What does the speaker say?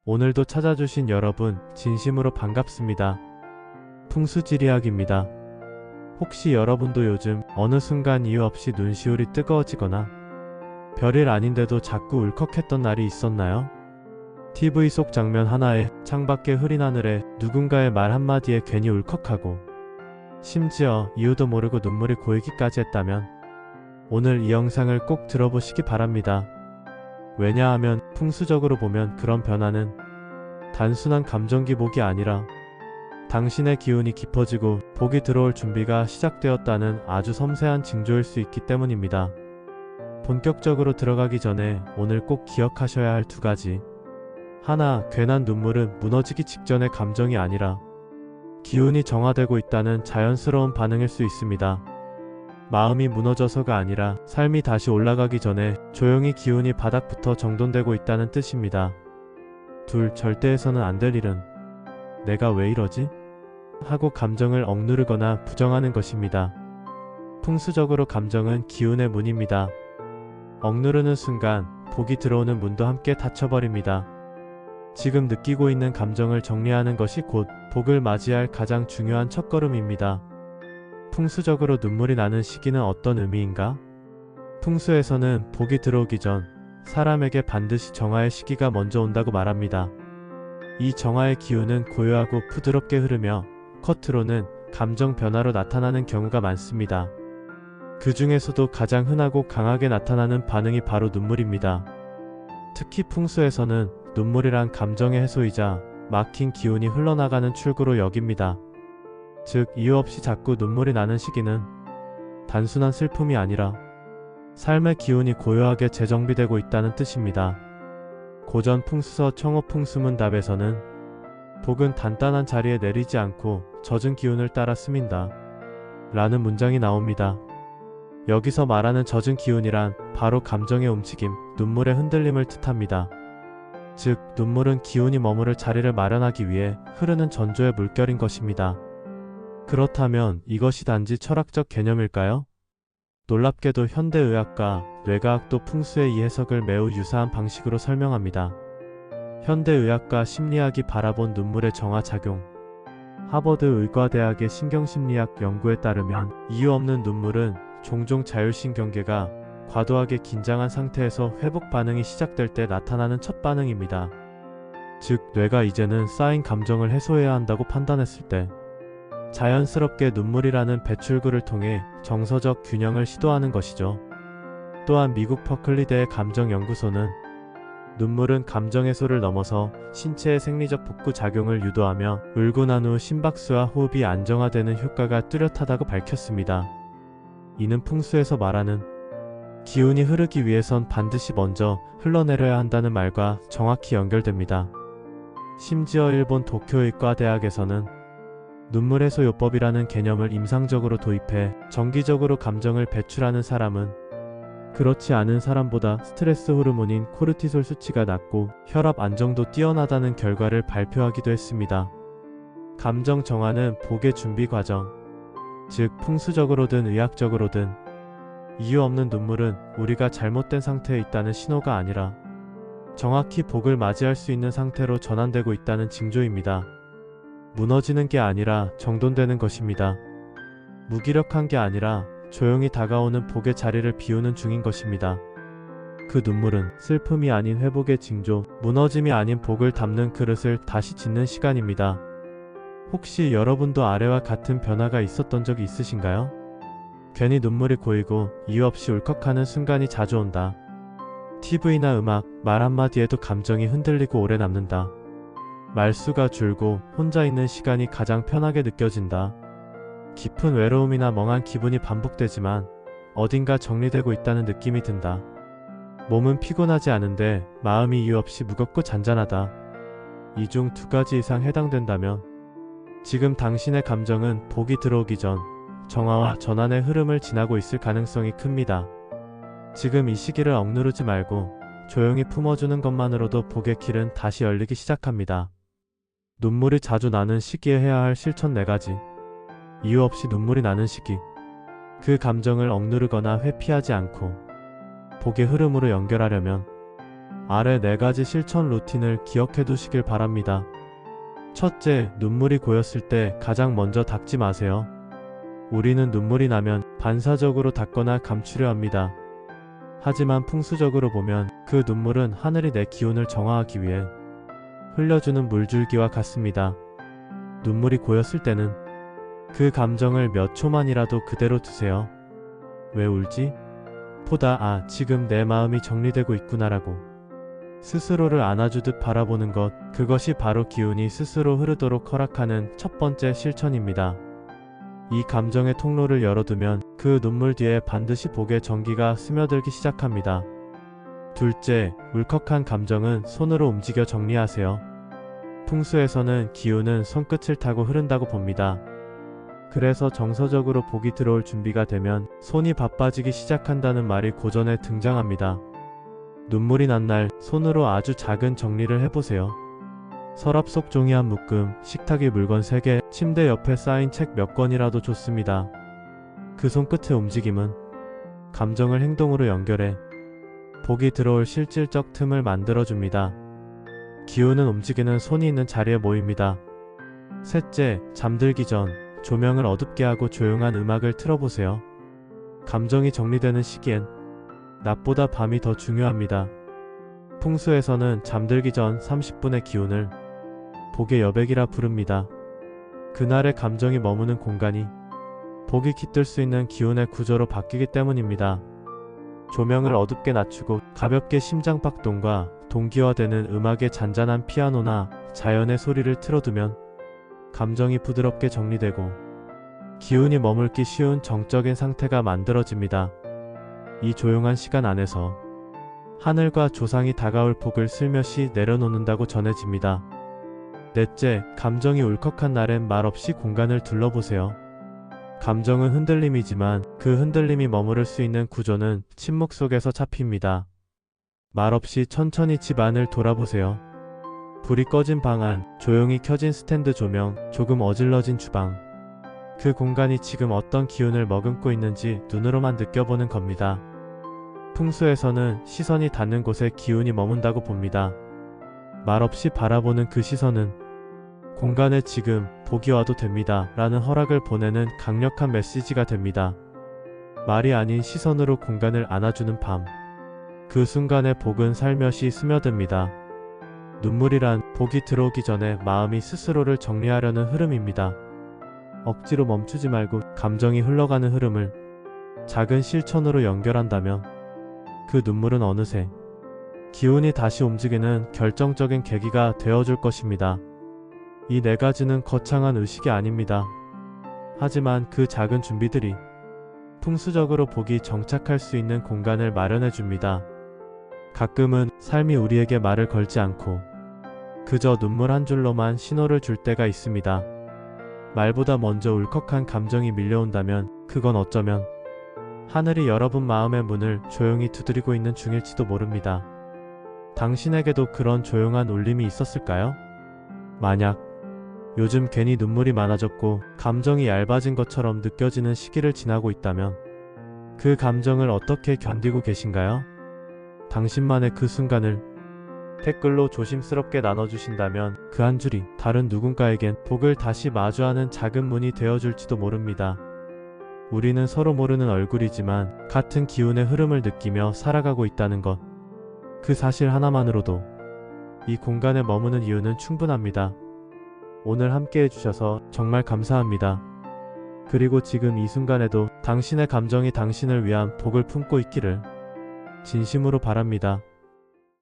오늘도 찾아주신 여러분 진심으로 반갑습니다. 풍수지리학입니다. 혹시 여러분도 요즘 어느 순간 이유 없이 눈시울이 뜨거워지거나 별일 아닌데도 자꾸 울컥했던 날이 있었나요? TV 속 장면 하나에, 창밖의 흐린 하늘에, 누군가의 말 한마디에 괜히 울컥하고 심지어 이유도 모르고 눈물이 고이기까지 했다면 오늘 이 영상을 꼭 들어보시기 바랍니다. 왜냐하면 풍수적으로 보면 그런 변화는 단순한 감정 기복이 아니라 당신의 기운이 깊어지고 복이 들어올 준비가 시작되었다는 아주 섬세한 징조일 수 있기 때문입니다. 본격적으로 들어가기 전에 오늘 꼭 기억하셔야 할 두 가지. 하나, 괜한 눈물은 무너지기 직전의 감정이 아니라 기운이 정화되고 있다는 자연스러운 반응일 수 있습니다. 마음이 무너져서가 아니라 삶이 다시 올라가기 전에 조용히 기운이 바닥부터 정돈되고 있다는 뜻입니다. 둘, 절대 해서는 안 될 일은 내가 왜 이러지? 하고 감정을 억누르거나 부정하는 것입니다. 풍수적으로 감정은 기운의 문입니다. 억누르는 순간 복이 들어오는 문도 함께 닫혀버립니다. 지금 느끼고 있는 감정을 정리하는 것이 곧 복을 맞이할 가장 중요한 첫걸음입니다. 풍수적으로 눈물이 나는 시기는 어떤 의미인가? 풍수에서는 복이 들어오기 전 사람에게 반드시 정화의 시기가 먼저 온다고 말합니다. 이 정화의 기운은 고요하고 부드럽게 흐르며 겉으로는 감정 변화로 나타나는 경우가 많습니다. 그 중에서도 가장 흔하고 강하게 나타나는 반응이 바로 눈물입니다. 특히 풍수에서는 눈물이란 감정의 해소이자 막힌 기운이 흘러나가는 출구로 여깁니다. 즉, 이유 없이 자꾸 눈물이 나는 시기는 단순한 슬픔이 아니라 삶의 기운이 고요하게 재정비되고 있다는 뜻입니다. 고전 풍수서 청어풍수문답에서는 복은 단단한 자리에 내리지 않고 젖은 기운을 따라 스민다 라는 문장이 나옵니다. 여기서 말하는 젖은 기운이란 바로 감정의 움직임, 눈물의 흔들림을 뜻합니다. 즉, 눈물은 기운이 머무를 자리를 마련하기 위해 흐르는 전조의 물결인 것입니다. 그렇다면 이것이 단지 철학적 개념일까요? 놀랍게도 현대의학과 뇌과학도 풍수의 이 해석을 매우 유사한 방식으로 설명합니다. 현대의학과 심리학이 바라본 눈물의 정화작용. 하버드 의과대학의 신경심리학 연구에 따르면 이유 없는 눈물은 종종 자율신경계가 과도하게 긴장한 상태에서 회복 반응이 시작될 때 나타나는 첫 반응입니다. 즉, 뇌가 이제는 쌓인 감정을 해소해야 한다고 판단했을 때 자연스럽게 눈물이라는 배출구를 통해 정서적 균형을 시도하는 것이죠. 또한 미국 버클리대의 감정연구소는 눈물은 감정 해소를 넘어서 신체의 생리적 복구 작용을 유도하며 울고 난 후 심박수와 호흡이 안정화되는 효과가 뚜렷하다고 밝혔습니다. 이는 풍수에서 말하는 기운이 흐르기 위해선 반드시 먼저 흘러내려야 한다는 말과 정확히 연결됩니다. 심지어 일본 도쿄의과대학에서는 눈물 해소요법이라는 개념을 임상적으로 도입해 정기적으로 감정을 배출하는 사람은 그렇지 않은 사람보다 스트레스 호르몬인 코르티솔 수치가 낮고 혈압 안정도 뛰어나다는 결과를 발표하기도 했습니다. 감정 정화는 복의 준비 과정, 즉 풍수적으로든 의학적으로든 이유 없는 눈물은 우리가 잘못된 상태에 있다는 신호가 아니라 정확히 복을 맞이할 수 있는 상태로 전환되고 있다는 징조입니다. 무너지는 게 아니라 정돈되는 것입니다. 무기력한 게 아니라 조용히 다가오는 복의 자리를 비우는 중인 것입니다. 그 눈물은 슬픔이 아닌 회복의 징조, 무너짐이 아닌 복을 담는 그릇을 다시 짓는 시간입니다. 혹시 여러분도 아래와 같은 변화가 있었던 적이 있으신가요? 괜히 눈물이 고이고 이유 없이 울컥하는 순간이 자주 온다. TV나 음악, 말 한마디에도 감정이 흔들리고 오래 남는다. 말수가 줄고 혼자 있는 시간이 가장 편하게 느껴진다. 깊은 외로움이나 멍한 기분이 반복되지만 어딘가 정리되고 있다는 느낌이 든다. 몸은 피곤하지 않은데 마음이 이유 없이 무겁고 잔잔하다. 이 중 두 가지 이상 해당된다면 지금 당신의 감정은 복이 들어오기 전 정화와 전환의 흐름을 지나고 있을 가능성이 큽니다. 지금 이 시기를 억누르지 말고 조용히 품어주는 것만으로도 복의 길은 다시 열리기 시작합니다. 눈물이 자주 나는 시기에 해야 할 실천 4가지. 이유 없이 눈물이 나는 시기. 그 감정을 억누르거나 회피하지 않고 복의 흐름으로 연결하려면 아래 4가지 실천 루틴을 기억해 두시길 바랍니다. 첫째, 눈물이 고였을 때 가장 먼저 닦지 마세요. 우리는 눈물이 나면 반사적으로 닦거나 감추려 합니다. 하지만 풍수적으로 보면 그 눈물은 하늘이 내 기운을 정화하기 위해 흘려주는 물줄기와 같습니다. 눈물이 고였을 때는 그 감정을 몇 초만이라도 그대로 두세요. 왜 울지? 보다 지금 내 마음이 정리되고 있구나라고 스스로를 안아주듯 바라보는 것, 그것이 바로 기운이 스스로 흐르도록 허락하는 첫 번째 실천입니다. 이 감정의 통로를 열어두면 그 눈물 뒤에 반드시 복의 전기가 스며들기 시작합니다. 둘째, 울컥한 감정은 손으로 움직여 정리하세요. 풍수에서는 기운은 손끝을 타고 흐른다고 봅니다. 그래서 정서적으로 복이 들어올 준비가 되면 손이 바빠지기 시작한다는 말이 고전에 등장합니다. 눈물이 난 날 손으로 아주 작은 정리를 해보세요. 서랍 속 종이 한 묶음, 식탁에 물건 3개, 침대 옆에 쌓인 책 몇 권이라도 좋습니다. 그 손끝의 움직임은 감정을 행동으로 연결해 복이 들어올 실질적 틈을 만들어줍니다. 기운은 움직이는 손이 있는 자리에 모입니다. 셋째, 잠들기 전 조명을 어둡게 하고 조용한 음악을 틀어보세요. 감정이 정리되는 시기엔 낮보다 밤이 더 중요합니다. 풍수에서는 잠들기 전 30분의 기운을 복의 여백이라 부릅니다. 그날의 감정이 머무는 공간이 복이 깃들 수 있는 기운의 구조로 바뀌기 때문입니다. 조명을 어둡게 낮추고 가볍게 심장박동과 동기화되는 음악의 잔잔한 피아노나 자연의 소리를 틀어두면 감정이 부드럽게 정리되고 기운이 머물기 쉬운 정적인 상태가 만들어집니다. 이 조용한 시간 안에서 하늘과 조상이 다가올 복을 슬며시 내려놓는다고 전해집니다. 넷째, 감정이 울컥한 날엔 말없이 공간을 둘러보세요. 감정은 흔들림이지만 그 흔들림이 머무를 수 있는 구조는 침묵 속에서 잡힙니다. 말없이 천천히 집 안을 돌아보세요. 불이 꺼진 방 안, 조용히 켜진 스탠드 조명, 조금 어질러진 주방. 그 공간이 지금 어떤 기운을 머금고 있는지 눈으로만 느껴보는 겁니다. 풍수에서는 시선이 닿는 곳에 기운이 머문다고 봅니다. 말없이 바라보는 그 시선은 공간에 지금 복이 와도 됩니다 라는 허락을 보내는 강력한 메시지가 됩니다. 말이 아닌 시선으로 공간을 안아주는 밤. 그 순간에 복은 살며시 스며듭니다. 눈물이란 복이 들어오기 전에 마음이 스스로를 정리하려는 흐름입니다. 억지로 멈추지 말고 감정이 흘러가는 흐름을 작은 실천으로 연결한다면 그 눈물은 어느새 기운이 다시 움직이는 결정적인 계기가 되어줄 것입니다. 이 4가지는 거창한 의식이 아닙니다. 하지만 그 작은 준비들이 풍수적으로 복이 정착할 수 있는 공간을 마련해 줍니다. 가끔은 삶이 우리에게 말을 걸지 않고 그저 눈물 한 줄로만 신호를 줄 때가 있습니다. 말보다 먼저 울컥한 감정이 밀려온다면 그건 어쩌면 하늘이 여러분 마음의 문을 조용히 두드리고 있는 중일지도 모릅니다. 당신에게도 그런 조용한 울림이 있었을까요? 만약 요즘 괜히 눈물이 많아졌고 감정이 얇아진 것처럼 느껴지는 시기를 지나고 있다면 그 감정을 어떻게 견디고 계신가요? 당신만의 그 순간을 댓글로 조심스럽게 나눠주신다면 그 한 줄이 다른 누군가에겐 복을 다시 마주하는 작은 문이 되어줄지도 모릅니다. 우리는 서로 모르는 얼굴이지만 같은 기운의 흐름을 느끼며 살아가고 있다는 것. 그 사실 하나만으로도 이 공간에 머무는 이유는 충분합니다. 오늘 함께 해주셔서 정말 감사합니다. 그리고 지금 이 순간에도 당신의 감정이 당신을 위한 복을 품고 있기를 진심으로 바랍니다.